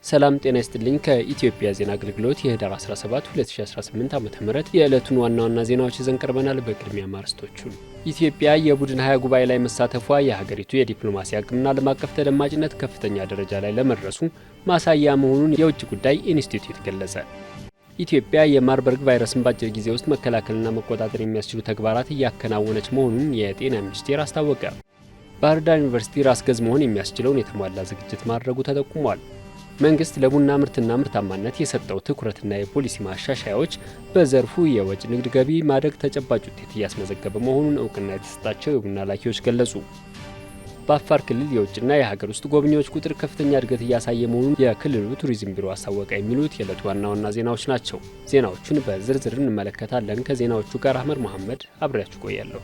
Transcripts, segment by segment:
ሰላም ጤና ይስጥልኝ። ከኢትዮጵያ ዜና አገልግሎት የህዳር 17 2018 ዓ.ም የዕለቱን ዋና ዋና ዜናዎች ይዘን ቀርበናል። በቅድሚያ ማርስቶቹን ኢትዮጵያ የቡድን 20 ጉባኤ ላይ መሳተፏ የሀገሪቱ የዲፕሎማሲ አቅምና ዓለም አቀፍ ተደማጭነት ከፍተኛ ደረጃ ላይ ለመድረሱ ማሳያ መሆኑን የውጭ ጉዳይ ኢንስቲትዩት ገለጸ። ኢትዮጵያ የማርበርግ ቫይረስን በአጭር ጊዜ ውስጥ መከላከልና መቆጣጠር የሚያስችሉ ተግባራት እያከናወነች መሆኑን የጤና ሚኒስቴር አስታወቀ። ባህር ዳር ዩኒቨርሲቲ ራስ ገዝ መሆን የሚያስችለውን የተሟላ ዝግጅት ማድረጉ ተጠቁሟል። መንግስት ለቡና ምርትና ምርታማነት የሰጠው ትኩረትና የፖሊሲ ማሻሻያዎች በዘርፉ የወጭ ንግድ ገቢ ማደግ ተጨባጭ ውጤት እያስመዘገበ መሆኑን እውቅና የተሰጣቸው የቡና ላኪዎች ገለጹ። በአፋር ክልል የውጭና የሀገር ውስጥ ጎብኚዎች ቁጥር ከፍተኛ እድገት እያሳየ መሆኑን የክልሉ ቱሪዝም ቢሮ አሳወቀ። የሚሉት የዕለቱ ዋና ዋና ዜናዎች ናቸው። ዜናዎቹን በዝርዝር እንመለከታለን። ከዜናዎቹ ጋር አህመድ መሐመድ አብሬያችሁ ቆያለሁ።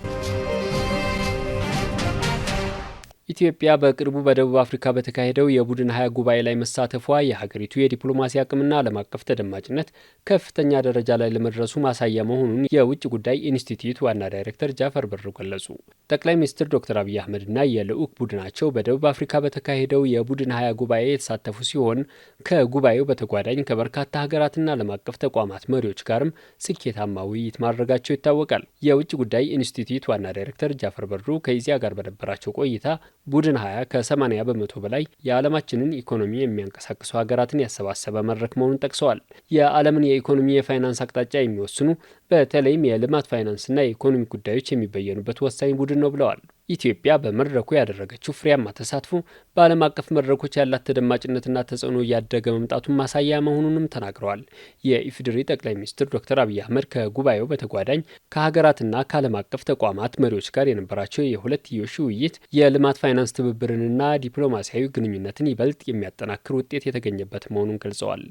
ኢትዮጵያ በቅርቡ በደቡብ አፍሪካ በተካሄደው የቡድን 20 ጉባኤ ላይ መሳተፏ የሀገሪቱ የዲፕሎማሲ አቅምና ዓለም አቀፍ ተደማጭነት ከፍተኛ ደረጃ ላይ ለመድረሱ ማሳያ መሆኑን የውጭ ጉዳይ ኢንስቲትዩት ዋና ዳይሬክተር ጃፈር በድሩ ገለጹ። ጠቅላይ ሚኒስትር ዶክተር አብይ አህመድና የልዑክ ቡድናቸው በደቡብ አፍሪካ በተካሄደው የቡድን 20 ጉባኤ የተሳተፉ ሲሆን ከጉባኤው በተጓዳኝ ከበርካታ ሀገራትና ዓለም አቀፍ ተቋማት መሪዎች ጋርም ስኬታማ ውይይት ማድረጋቸው ይታወቃል። የውጭ ጉዳይ ኢንስቲትዩት ዋና ዳይሬክተር ጃፈር በድሩ ከኢዜአ ጋር በነበራቸው ቆይታ ቡድን 20 ከ80 በመቶ በላይ የዓለማችንን ኢኮኖሚ የሚያንቀሳቅሱ ሀገራትን ያሰባሰበ መድረክ መሆኑን ጠቅሰዋል። የዓለምን የኢኮኖሚ የፋይናንስ አቅጣጫ የሚወስኑ በተለይም የልማት ፋይናንስና የኢኮኖሚ ጉዳዮች የሚበየኑበት ወሳኝ ቡድን ነው ብለዋል። ኢትዮጵያ በመድረኩ ያደረገችው ፍሬያማ ተሳትፎ በዓለም አቀፍ መድረኮች ያላት ተደማጭነትና ተጽዕኖ እያደገ መምጣቱን ማሳያ መሆኑንም ተናግረዋል። የኢፌዴሪ ጠቅላይ ሚኒስትር ዶክተር አብይ አህመድ ከጉባኤው በተጓዳኝ ከሀገራትና ከዓለም አቀፍ ተቋማት መሪዎች ጋር የነበራቸው የሁለትዮሽ ውይይት የልማት ፋይናንስ ትብብርንና ዲፕሎማሲያዊ ግንኙነትን ይበልጥ የሚያጠናክር ውጤት የተገኘበት መሆኑን ገልጸዋል።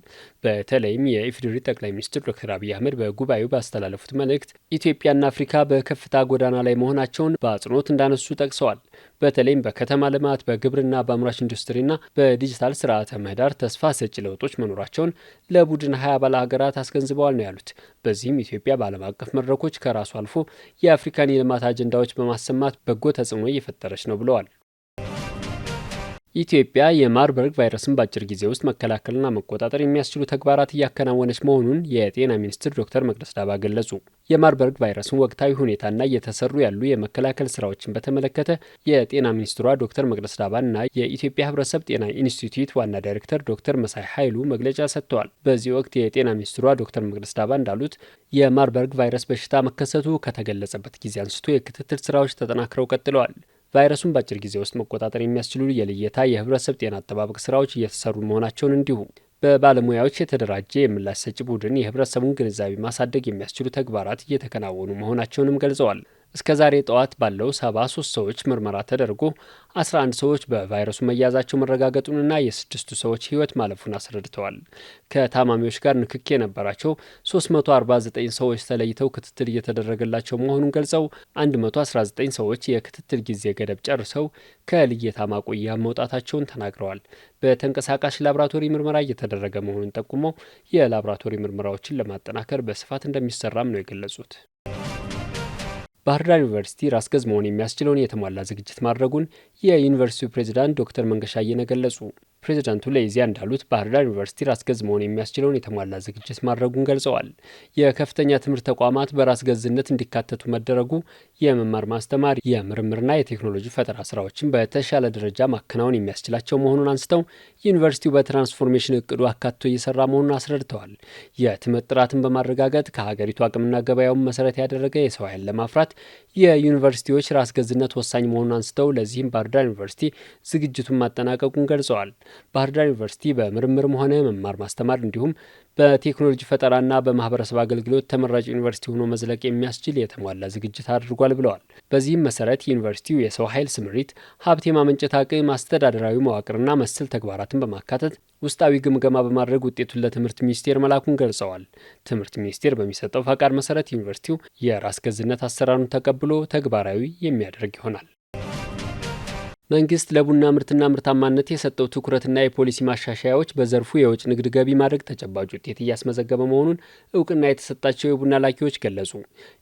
በተለይም የኢፌዴሪ ጠቅላይ ሚኒስትር ዶክተር አብይ አህመድ በጉባኤው ባስተላለፉት መልእክት ኢትዮጵያና አፍሪካ በከፍታ ጎዳና ላይ መሆናቸውን በአጽንኦት እንዳነሱ ጠቅሰዋል። በተለይም በከተማ ልማት፣ በግብርና፣ በአምራች ኢንዱስትሪና በዲጂታል ስርዓተ ምህዳር ተስፋ ሰጪ ለውጦች መኖራቸውን ለቡድን 20 አባል ሀገራት አስገንዝበዋል ነው ያሉት። በዚህም ኢትዮጵያ በዓለም አቀፍ መድረኮች ከራሱ አልፎ የአፍሪካን የልማት አጀንዳዎች በማሰማት በጎ ተጽዕኖ እየፈጠረች ነው ብለዋል። ኢትዮጵያ የማርበርግ ቫይረስን በአጭር ጊዜ ውስጥ መከላከልና መቆጣጠር የሚያስችሉ ተግባራት እያከናወነች መሆኑን የጤና ሚኒስትር ዶክተር መቅደስ ዳባ ገለጹ። የማርበርግ ቫይረስን ወቅታዊ ሁኔታና እየተሰሩ ያሉ የመከላከል ስራዎችን በተመለከተ የጤና ሚኒስትሯ ዶክተር መቅደስ ዳባና የኢትዮጵያ ሕብረተሰብ ጤና ኢንስቲትዩት ዋና ዳይሬክተር ዶክተር መሳይ ኃይሉ መግለጫ ሰጥተዋል። በዚህ ወቅት የጤና ሚኒስትሯ ዶክተር መቅደስ ዳባ እንዳሉት የማርበርግ ቫይረስ በሽታ መከሰቱ ከተገለጸበት ጊዜ አንስቶ የክትትል ስራዎች ተጠናክረው ቀጥለዋል። ቫይረሱን በአጭር ጊዜ ውስጥ መቆጣጠር የሚያስችሉ የልየታ የህብረተሰብ ጤና አጠባበቅ ስራዎች እየተሰሩ መሆናቸውን እንዲሁም በባለሙያዎች የተደራጀ የምላሽ ሰጪ ቡድን የህብረተሰቡን ግንዛቤ ማሳደግ የሚያስችሉ ተግባራት እየተከናወኑ መሆናቸውንም ገልጸዋል። እስከ ዛሬ ጠዋት ባለው 73 ሰዎች ምርመራ ተደርጎ 11 ሰዎች በቫይረሱ መያዛቸው መረጋገጡንና የ6ቱ ሰዎች ህይወት ማለፉን አስረድተዋል። ከታማሚዎች ጋር ንክኪ የነበራቸው 349 ሰዎች ተለይተው ክትትል እየተደረገላቸው መሆኑን ገልጸው 119 ሰዎች የክትትል ጊዜ ገደብ ጨርሰው ከልየታ ማቆያ መውጣታቸውን ተናግረዋል። በተንቀሳቃሽ ላብራቶሪ ምርመራ እየተደረገ መሆኑን ጠቁመው የላብራቶሪ ምርመራዎችን ለማጠናከር በስፋት እንደሚሰራም ነው የገለጹት። ባህር ዳር ዩኒቨርሲቲ ራስ ገዝ መሆን የሚያስችለውን የተሟላ ዝግጅት ማድረጉን የዩኒቨርሲቲው ፕሬዝዳንት ዶክተር መንገሻ አየነ ገለጹ። ፕሬዝዳንቱ ለኢዜአ እንዳሉት ባህር ዳር ዩኒቨርሲቲ ራስ ገዝ መሆን የሚያስችለውን የተሟላ ዝግጅት ማድረጉን ገልጸዋል። የከፍተኛ ትምህርት ተቋማት በራስ ገዝነት እንዲካተቱ መደረጉ የመማር ማስተማር፣ የምርምርና የቴክኖሎጂ ፈጠራ ስራዎችን በተሻለ ደረጃ ማከናወን የሚያስችላቸው መሆኑን አንስተው ዩኒቨርሲቲው በትራንስፎርሜሽን እቅዱ አካቶ እየሰራ መሆኑን አስረድተዋል። የትምህርት ጥራትን በማረጋገጥ ከሀገሪቱ አቅምና ገበያውን መሰረት ያደረገ የሰው ኃይል ለማፍራት የዩኒቨርሲቲዎች ራስ ገዝነት ወሳኝ መሆኑን አንስተው ለዚህም ባህር ዳር ዩኒቨርሲቲ ዝግጅቱን ማጠናቀቁን ገልጸዋል። ባህር ዳር ዩኒቨርሲቲ በምርምርም ሆነ መማር ማስተማር እንዲሁም በቴክኖሎጂ ፈጠራና በማህበረሰብ አገልግሎት ተመራጭ ዩኒቨርሲቲ ሆኖ መዝለቅ የሚያስችል የተሟላ ዝግጅት አድርጓል ብለዋል። በዚህም መሰረት ዩኒቨርሲቲው የሰው ኃይል ስምሪት፣ ሀብት የማመንጨት አቅም፣ አስተዳደራዊ መዋቅርና መሰል ተግባራትን በማካተት ውስጣዊ ግምገማ በማድረግ ውጤቱን ለትምህርት ሚኒስቴር መላኩን ገልጸዋል። ትምህርት ሚኒስቴር በሚሰጠው ፈቃድ መሰረት ዩኒቨርሲቲው የራስ ገዝነት አሰራሩን ተቀብሎ ተግባራዊ የሚያደርግ ይሆናል። መንግስት ለቡና ምርትና ምርታማነት የሰጠው ትኩረትና የፖሊሲ ማሻሻያዎች በዘርፉ የውጭ ንግድ ገቢ ማድረግ ተጨባጭ ውጤት እያስመዘገበ መሆኑን እውቅና የተሰጣቸው የቡና ላኪዎች ገለጹ።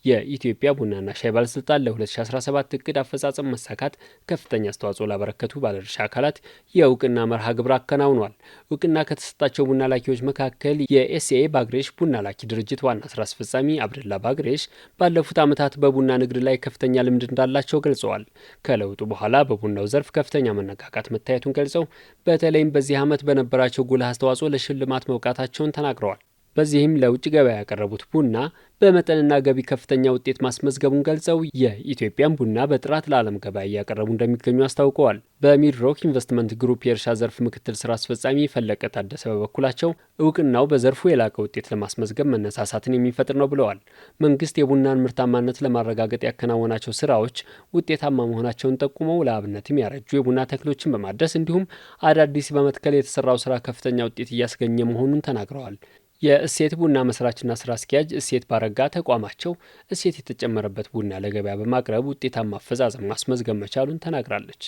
የኢትዮጵያ ቡናና ሻይ ባለስልጣን ለ2017 እቅድ አፈጻጸም መሳካት ከፍተኛ አስተዋጽኦ ላበረከቱ ባለድርሻ አካላት የእውቅና መርሃ ግብር አከናውኗል። እውቅና ከተሰጣቸው ቡና ላኪዎች መካከል የኤስኤ ባግሬሽ ቡና ላኪ ድርጅት ዋና ስራ አስፈጻሚ አብደላ ባግሬሽ ባለፉት ዓመታት በቡና ንግድ ላይ ከፍተኛ ልምድ እንዳላቸው ገልጸዋል። ከለውጡ በኋላ በቡናው ዘርፍ ከፍተኛ መነቃቃት መታየቱን ገልጸው በተለይም በዚህ ዓመት በነበራቸው ጉልህ አስተዋጽኦ ለሽልማት መብቃታቸውን ተናግረዋል። በዚህም ለውጭ ገበያ ያቀረቡት ቡና በመጠንና ገቢ ከፍተኛ ውጤት ማስመዝገቡን ገልጸው የኢትዮጵያን ቡና በጥራት ለዓለም ገበያ እያቀረቡ እንደሚገኙ አስታውቀዋል። በሚድሮክ ኢንቨስትመንት ግሩፕ የእርሻ ዘርፍ ምክትል ስራ አስፈጻሚ ፈለቀ ታደሰ በበኩላቸው እውቅናው በዘርፉ የላቀ ውጤት ለማስመዝገብ መነሳሳትን የሚፈጥር ነው ብለዋል። መንግስት የቡናን ምርታማነት ለማረጋገጥ ያከናወናቸው ስራዎች ውጤታማ መሆናቸውን ጠቁመው ለአብነትም ያረጁ የቡና ተክሎችን በማድረስ እንዲሁም አዳዲስ በመትከል የተሰራው ስራ ከፍተኛ ውጤት እያስገኘ መሆኑን ተናግረዋል። የእሴት ቡና መስራችና ስራ አስኪያጅ እሴት ባረጋ ተቋማቸው እሴት የተጨመረበት ቡና ለገበያ በማቅረብ ውጤታማ አፈጻጸም ማስመዝገብ መቻሉን ተናግራለች።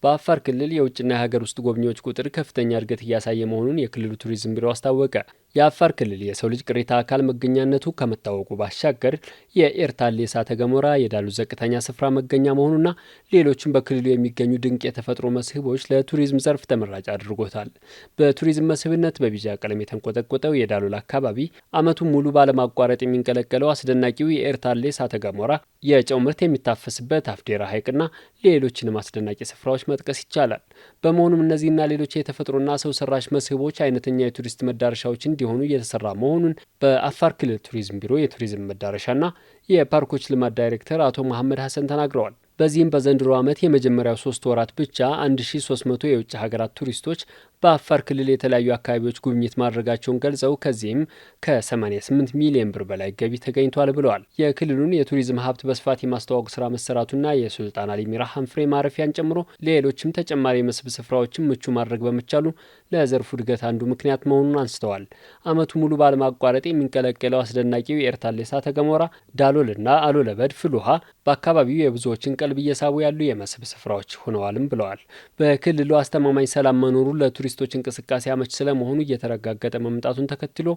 በአፋር ክልል የውጭና የሀገር ውስጥ ጎብኚዎች ቁጥር ከፍተኛ እድገት እያሳየ መሆኑን የክልሉ ቱሪዝም ቢሮ አስታወቀ። የአፋር ክልል የሰው ልጅ ቅሪተ አካል መገኛነቱ ከመታወቁ ባሻገር የኤርታሌ እሳተ ገሞራ የዳሉ ዘቅተኛ ስፍራ መገኛ መሆኑና ሌሎችም በክልሉ የሚገኙ ድንቅ የተፈጥሮ መስህቦች ለቱሪዝም ዘርፍ ተመራጭ አድርጎታል። በቱሪዝም መስህብነት በቢጫ ቀለም የተንቆጠቆጠው የዳሎል አካባቢ ዓመቱን ሙሉ ባለማቋረጥ የሚንቀለቀለው አስደናቂው የኤርታሌ እሳተ ገሞራ፣ የጨው ምርት የሚታፈስበት አፍዴራ ሐይቅና ሌሎችንም አስደናቂ ስፍራዎች መጥቀስ ይቻላል። በመሆኑም እነዚህና ሌሎች የተፈጥሮና ሰው ሰራሽ መስህቦች አይነተኛ የቱሪስት መዳረሻዎች እንዲሆኑ እየተሰራ መሆኑን በአፋር ክልል ቱሪዝም ቢሮ የቱሪዝም መዳረሻና የፓርኮች ልማት ዳይሬክተር አቶ መሐመድ ሀሰን ተናግረዋል። በዚህም በዘንድሮ ዓመት የመጀመሪያው 3 ወራት ብቻ 1300 የውጭ ሀገራት ቱሪስቶች በአፋር ክልል የተለያዩ አካባቢዎች ጉብኝት ማድረጋቸውን ገልጸው ከዚህም ከ88 ሚሊዮን ብር በላይ ገቢ ተገኝቷል ብለዋል። የክልሉን የቱሪዝም ሀብት በስፋት የማስተዋወቅ ስራ መሰራቱና የሱልጣን አሊ ሚራ ሀንፍሬ ማረፊያን ጨምሮ ሌሎችም ተጨማሪ የመስህብ ስፍራዎችን ምቹ ማድረግ በመቻሉ ለዘርፉ እድገት አንዱ ምክንያት መሆኑን አንስተዋል። ዓመቱ ሙሉ ባለማቋረጥ የሚንቀለቀለው አስደናቂው የኤርታሌ እሳተ ገሞራ፣ ዳሎልና አሎለበድ ፍል ውሃ በአካባቢው የብዙዎችን ቀልብ እየሳቡ ያሉ የመስህብ ስፍራዎች ሆነዋልም ብለዋል። በክልሉ አስተማማኝ ሰላም መኖሩ ለቱሪስቶች እንቅስቃሴ አመች ስለመሆኑ እየተረጋገጠ መምጣቱን ተከትሎ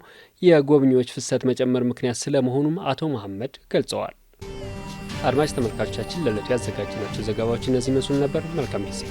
የጎብኚዎች ፍሰት መጨመር ምክንያት ስለመሆኑም አቶ መሐመድ ገልጸዋል። አድማጭ ተመልካቾቻችን ለዕለቱ ያዘጋጅናቸው ዘገባዎች እነዚህ መስሉ ነበር። መልካም ጊዜ